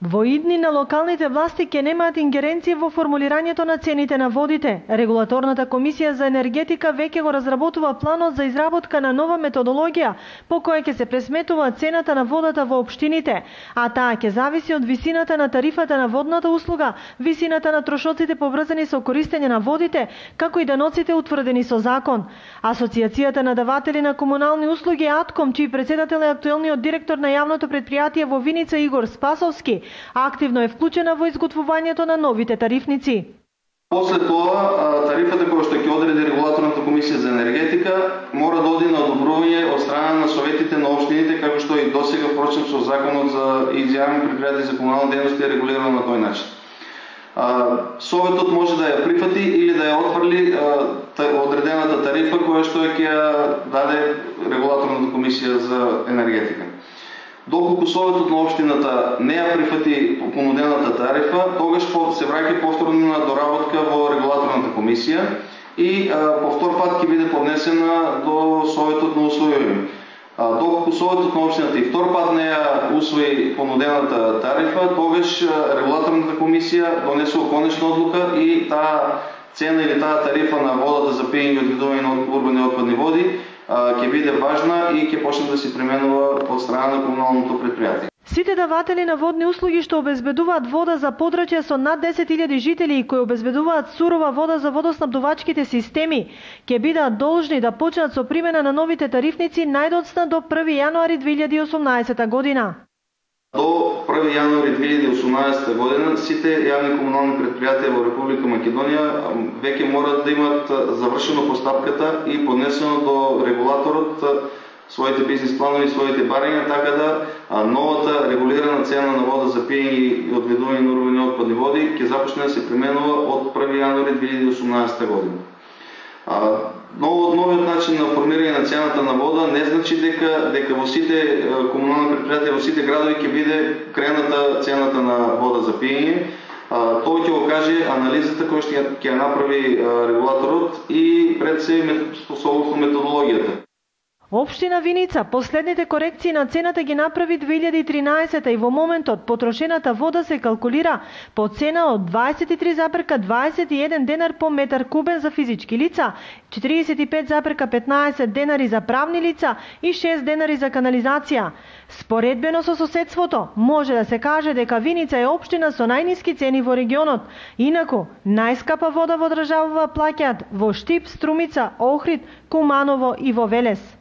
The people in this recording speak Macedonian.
Во идни на локалните власти ќе немаат ингеренција во формулирањето на цените на водите. Регулаторната комисија за енергетика веќе го разработува планот за изработка на нова методологија по која ќе се пресметува цената на водата во општините, а таа ќе зависи од висината на тарифата на водната услуга, висината на трошоците поврзани со користење на водите, како и даноците утврдени со закон. Асоциацијата на даватели на комунални услуги АТКОМ, чиј председател е актуелниот директор на јавното предпријатие во Виница Игор Спасовски, активно е вклучена во изготвувањето на новите тарифници. После тоа, тарифата која што ќе одреди регулаторната комисија за енергетика мора да оди на одобрување од страна на советите на општините, како што и досега впрочем со законот за изјавни предпријатија за комунална дејност е регулирано на тој начин. Советот може да ја прифати или да ја отфрли одредената тарифа која што ќе даде регулаторната комисија за енергетика. Доколку советот на општината не ја прифати понудената тарифа, тогаш се враќа повторно на доработка во регулаторната комисија и повтор пат ќе биде поднесена до советот на усвојување. Доколку советот на општината и втор пат не ја усвои понудената тарифа, тогаш регулаторната комисија донесува конечна одлука и таа цена или таа тарифа на водата за пиење и одведување на урбани отпадни води ќе биде важна и ќе почне да се применува од страна на комуналното предпријатие. Сите даватели на водни услуги што обезбедуваат вода за подрачја со над 10.000 жители и кои обезбедуваат сурова вода за водоснабдувачките системи, ќе бидат должни да почнат со примена на новите тарифници најдоцна до 1 јануари 2018 година. До 1 јануари 2018 година сите јавни комунални предпријатија во Република Македонија веќе морат да имат завршено постапката и поднесено до регулаторот своите бизнис планови, своите барања, така да новата регулирана цена на вода за пиење и одведување на урбани отпадни води ќе започне да се применува од 1 јануари 2018 година. Новиот начин на формирање на цената на вода не значи дека во сите комунални предпријатија, во сите градови ќе биде крената цената на вода за пиење. Тоа ќе го каже анализата која ќе ја направи регулаторот и пред се согласно методологијата. Општина Виница последните корекции на цената ги направи 2013 и во моментот потрошената вода се калкулира по цена од 23,21 денар по метар кубен за физички лица, 45,15 денари за правни лица и 6 денари за канализација. Споредбено со соседството, може да се каже дека Виница е општина со најниски цени во регионот. Инаку, најскапа вода во државава плаќаат во Штип, Струмица, Охрид, Куманово и во Велес.